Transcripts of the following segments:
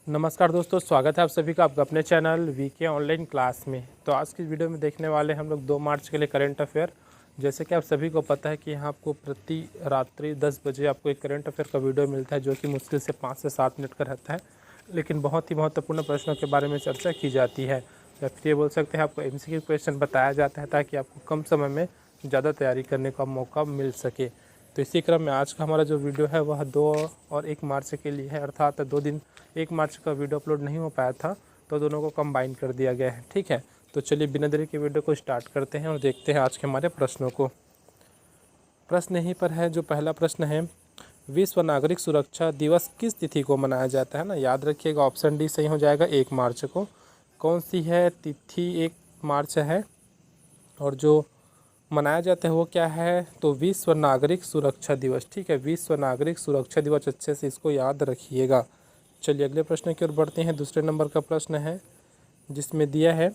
नमस्कार दोस्तों, स्वागत है आप सभी का आपका अपने चैनल वीके ऑनलाइन क्लास में। तो आज की वीडियो में देखने वाले हम लोग 2 मार्च के लिए करंट अफेयर। जैसे कि आप सभी को पता है कि यहाँ आपको प्रति रात्रि 10 बजे आपको एक करंट अफेयर का वीडियो मिलता है, जो कि मुश्किल से 5 से 7 मिनट का रहता है, लेकिन बहुत ही महत्वपूर्ण प्रश्नों के बारे में चर्चा की जाती है। या फिर ये बोल सकते हैं आपको MCQ क्वेश्चन बताया जाता है, ताकि आपको कम समय में ज़्यादा तैयारी करने का मौका मिल सके। तो इसी क्रम में आज का हमारा जो वीडियो है वह 2 और 1 मार्च के लिए है, अर्थात 2 दिन 1 मार्च का वीडियो अपलोड नहीं हो पाया था, तो दोनों को कंबाइन कर दिया गया है। ठीक है, तो चलिए बिना देरी के वीडियो को स्टार्ट करते हैं और देखते हैं आज के हमारे प्रश्नों को। प्रश्न यहीं पर है। जो पहला प्रश्न है, विश्व नागरिक सुरक्षा दिवस किस तिथि को मनाया जाता है ना, याद रखिएगा ऑप्शन डी सही हो जाएगा 1 मार्च को। कौन सी है तिथि 1 मार्च है और जो मनाया जाता है वो क्या है, तो विश्व नागरिक सुरक्षा दिवस। ठीक है, विश्व नागरिक सुरक्षा दिवस, अच्छे से इसको याद रखिएगा। चलिए अगले प्रश्न की ओर बढ़ते हैं। दूसरे नंबर का प्रश्न है, जिसमें दिया है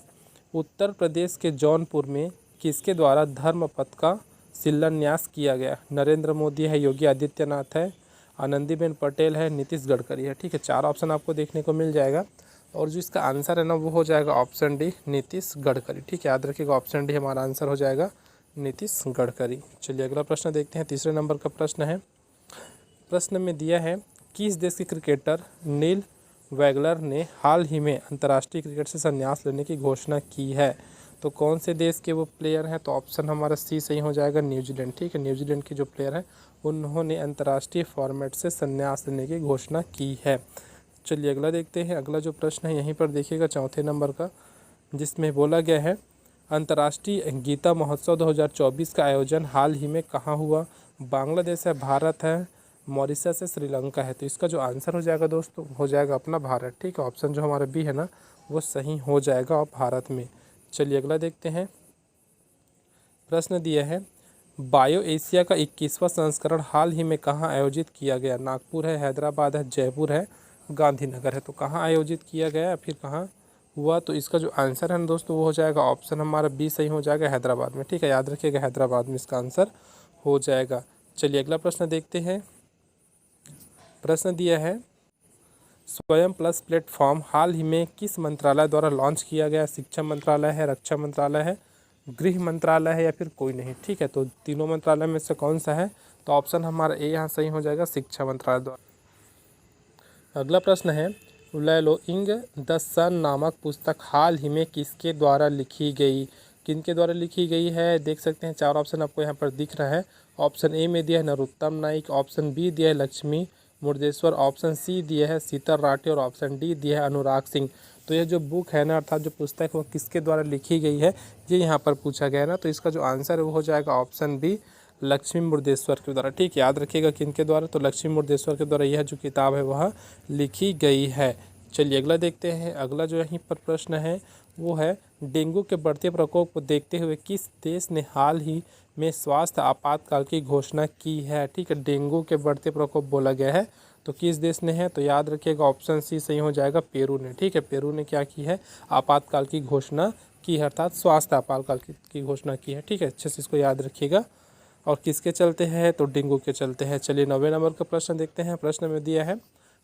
उत्तर प्रदेश के जौनपुर में किसके द्वारा धर्मपथ का शिलान्यास किया गया। नरेंद्र मोदी है, योगी आदित्यनाथ है, आनंदीबेन पटेल है, नीतीश गडकरी है। ठीक है, 4 ऑप्शन आपको देखने को मिल जाएगा और जो इसका आंसर है ना वो हो जाएगा ऑप्शन डी, नीतीश गडकरी। ठीक है, याद रखिएगा ऑप्शन डी हमारा आंसर हो जाएगा नीतीश गडकरी। चलिए अगला प्रश्न देखते हैं। तीसरे नंबर का प्रश्न है। प्रश्न में दिया है किस देश के क्रिकेटर नील वैगलर ने हाल ही में अंतर्राष्ट्रीय क्रिकेट से संन्यास लेने की घोषणा की है। तो कौन से देश के वो प्लेयर हैं, तो ऑप्शन हमारा सी सही हो जाएगा, न्यूजीलैंड। ठीक है, न्यूजीलैंड के जो प्लेयर हैं उन्होंने अंतर्राष्ट्रीय फॉर्मेट से संन्यास लेने की घोषणा की है। चलिए अगला देखते हैं। अगला जो प्रश्न है यहीं पर देखिएगा, चौथे नंबर का, जिसमें बोला गया है अंतर्राष्ट्रीय गीता महोत्सव 2024 का आयोजन हाल ही में कहाँ हुआ। बांग्लादेश है, भारत है, मॉरिशस है, श्रीलंका है। तो इसका जो आंसर हो जाएगा दोस्तों हो जाएगा अपना भारत। ठीक है, ऑप्शन जो हमारा बी है ना वो सही हो जाएगा और भारत में। चलिए अगला देखते हैं। प्रश्न दिया है बायो एशिया का 21वां संस्करण हाल ही में कहाँ आयोजित किया गया। नागपुर है, हैदराबाद है, जयपुर है, गांधीनगर है। तो कहाँ आयोजित किया गया फिर कहाँ हुआ, तो इसका जो आंसर है ना दोस्तों वो हो जाएगा ऑप्शन हमारा बी सही हो जाएगा, हैदराबाद में। ठीक है, याद रखिएगा हैदराबाद में इसका आंसर हो जाएगा। चलिए अगला प्रश्न देखते हैं। प्रश्न दिया है स्वयं प्लस प्लेटफॉर्म हाल ही में किस मंत्रालय द्वारा लॉन्च किया गया। शिक्षा मंत्रालय है, रक्षा मंत्रालय है, गृह मंत्रालय है या फिर कोई नहीं। ठीक है, तो तीनों मंत्रालय में से कौन सा है, तो ऑप्शन हमारा ए यहाँ सही हो जाएगा, शिक्षा मंत्रालय द्वारा। अगला प्रश्न है लैलोइंग द सन नामक पुस्तक हाल ही में किसके द्वारा लिखी गई। किनके द्वारा लिखी गई है, देख सकते हैं 4 ऑप्शन आपको यहाँ पर दिख रहा है। ऑप्शन ए में दिया है नरोत्तम नाइक, ऑप्शन बी दिया है लक्ष्मी मुर्देश्वर, ऑप्शन सी दिया है सीतर राठी और ऑप्शन डी दिया है अनुराग सिंह। तो ये जो बुक है ना, अर्थात जो पुस्तक है वो किसके द्वारा लिखी गई है, ये यहाँ पर पूछा गया ना। तो इसका जो आंसर है वो हो जाएगा ऑप्शन बी, लक्ष्मी मुर्देश्वर के द्वारा। ठीक, याद रखिएगा किनके द्वारा, तो लक्ष्मी मुर्देश्वर के द्वारा यह जो किताब है वह लिखी गई है। चलिए अगला देखते हैं। अगला जो यहीं पर प्रश्न है वो है डेंगू के बढ़ते प्रकोप को देखते हुए किस देश ने हाल ही में स्वास्थ्य आपातकाल की घोषणा की है। ठीक है, डेंगू के बढ़ते प्रकोप बोला गया है तो किस देश ने है, तो याद रखिएगा ऑप्शन सी सही हो जाएगा, पेरू ने। ठीक है, पेरू ने क्या की है, आपातकाल की घोषणा की है, अर्थात स्वास्थ्य आपातकाल की घोषणा की है। ठीक है, अच्छे से इसको याद रखिएगा। और किसके चलते हैं, तो डेंगू के चलते हैं। चलिए 9वें नंबर का प्रश्न देखते हैं। प्रश्न में दिया है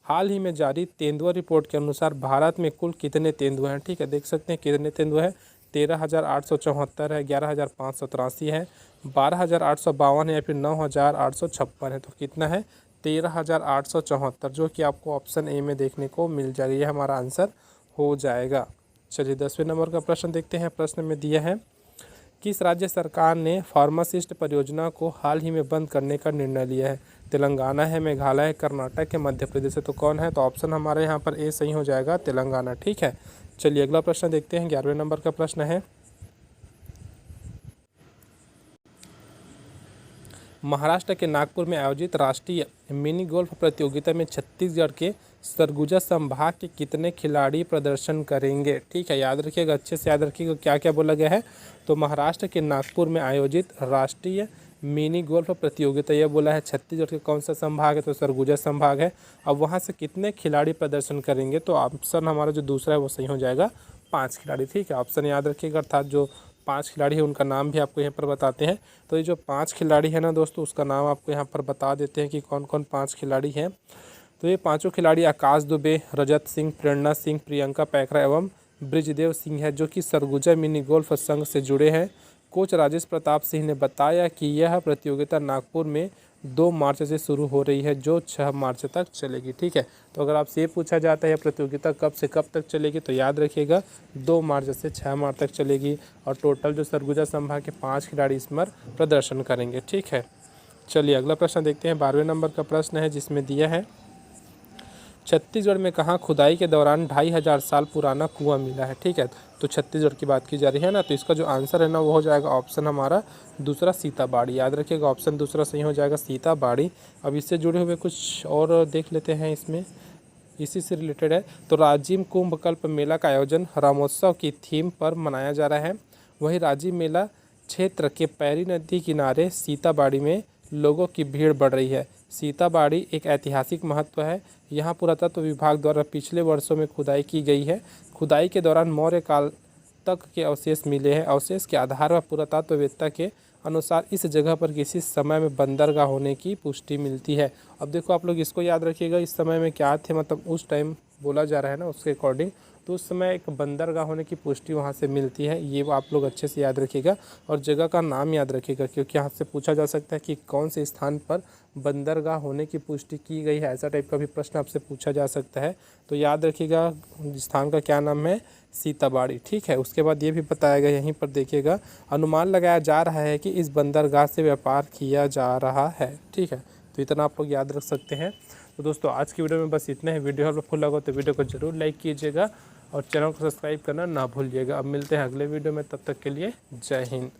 हाल ही में जारी तेंदुआ रिपोर्ट के अनुसार भारत में कुल कितने तेंदुए हैं। ठीक है, देख सकते हैं कितने तेंदुए हैं, 13,874 है, 11,583 है, 12,852 है या फिर 9,856 है। तो कितना है, 13,874, जो कि आपको ऑप्शन ए में देखने को मिल जाएगा, ये हमारा आंसर हो जाएगा। चलिए 10वें नंबर का प्रश्न देखते हैं। प्रश्न में दिया है किस राज्य सरकार ने फार्मासिस्ट परियोजना को हाल ही में बंद करने का निर्णय लिया है। तेलंगाना है, मेघालय है, कर्नाटक है, मध्य प्रदेश है। तो कौन है, तो ऑप्शन हमारे यहाँ पर ए सही हो जाएगा, तेलंगाना। ठीक है, चलिए अगला प्रश्न देखते हैं। 11वें नंबर का प्रश्न है महाराष्ट्र के नागपुर में आयोजित राष्ट्रीय मिनी गोल्फ प्रतियोगिता में छत्तीसगढ़ के सरगुजा संभाग के कितने खिलाड़ी प्रदर्शन करेंगे। ठीक है, याद रखिएगा, अच्छे से याद रखिएगा क्या क्या बोला गया है। तो महाराष्ट्र के नागपुर में आयोजित राष्ट्रीय मिनी गोल्फ प्रतियोगिता, यह बोला है छत्तीसगढ़ के कौन सा संभाग है, तो सरगुजा संभाग है। अब वहाँ से कितने खिलाड़ी प्रदर्शन करेंगे, तो ऑप्शन हमारा जो दूसरा है वो सही हो जाएगा, 5 खिलाड़ी। ठीक है, ऑप्शन याद रखिएगा, अर्थात जो 5 खिलाड़ी है उनका नाम भी आपको यहाँ पर बताते हैं। तो ये जो 5 खिलाड़ी है ना दोस्तों, उसका नाम आपको यहाँ पर बता देते हैं कि कौन कौन 5 खिलाड़ी हैं। तो ये पांचों खिलाड़ी आकाश दुबे, रजत सिंह, प्रेरणा सिंह, प्रियंका पैकरा एवं ब्रिजदेव सिंह है, जो कि सरगुजा मिनी गोल्फ संघ से जुड़े हैं। कोच राजेश प्रताप सिंह ने बताया कि यह प्रतियोगिता नागपुर में 2 मार्च से शुरू हो रही है, जो 6 मार्च तक चलेगी। ठीक है, तो अगर आपसे ये पूछा जाता है यह प्रतियोगिता कब से कब तक चलेगी, तो याद रखिएगा 2 मार्च से 6 मार्च तक चलेगी। और टोटल जो सरगुजा संभाग के 5 खिलाड़ी इसमें प्रदर्शन करेंगे। ठीक है, चलिए अगला प्रश्न देखते हैं। 12वें नंबर का प्रश्न है, जिसमें दिया है छत्तीसगढ़ में कहाँ खुदाई के दौरान 2500 साल पुराना कुआं मिला है। ठीक है, तो छत्तीसगढ़ की बात की जा रही है ना, तो इसका जो आंसर है ना वो हो जाएगा ऑप्शन हमारा दूसरा सीताबाड़ी। याद रखिएगा ऑप्शन दूसरा सही हो जाएगा सीताबाड़ी। अब इससे जुड़े हुए कुछ और देख लेते हैं, इसमें इसी से रिलेटेड है। तो राजिम कुंभकल्प मेला का आयोजन रामोत्सव की थीम पर मनाया जा रहा है। वहीं राजिम मेला क्षेत्र के पैरी नदी किनारे सीताबाड़ी में लोगों की भीड़ बढ़ रही है। सीताबाड़ी एक ऐतिहासिक महत्व है। यहाँ पुरातत्व विभाग द्वारा पिछले वर्षों में खुदाई की गई है। खुदाई के दौरान मौर्य काल तक के अवशेष मिले हैं। अवशेष के आधार पर पुरातत्ववेत्ता के अनुसार इस जगह पर किसी समय में बंदरगाह होने की पुष्टि मिलती है। अब देखो आप लोग इसको याद रखिएगा, इस समय में क्या थे, मतलब उस टाइम बोला जा रहा है ना उसके अकॉर्डिंग, तो उस समय एक बंदरगाह होने की पुष्टि वहाँ से मिलती है। ये आप लोग अच्छे से याद रखिएगा और जगह का नाम याद रखिएगा, क्योंकि यहाँ से पूछा जा सकता है कि कौन से स्थान पर बंदरगाह होने की पुष्टि की गई है। ऐसा टाइप का भी प्रश्न आपसे पूछा जा सकता है। तो याद रखिएगा स्थान का क्या नाम है, सीताबाड़ी। ठीक है, उसके बाद ये भी बताया गया, यहीं पर देखिएगा, अनुमान लगाया जा रहा है कि इस बंदरगाह से व्यापार किया जा रहा है। ठीक है, तो इतना आप लोग याद रख सकते हैं। तो दोस्तों आज की वीडियो में बस इतना ही। वीडियो हेल्पफुल लगा तो वीडियो को जरूर लाइक कीजिएगा और चैनल को सब्सक्राइब करना ना भूलिएगा। अब मिलते हैं अगले वीडियो में, तब तक के लिए जय हिंद।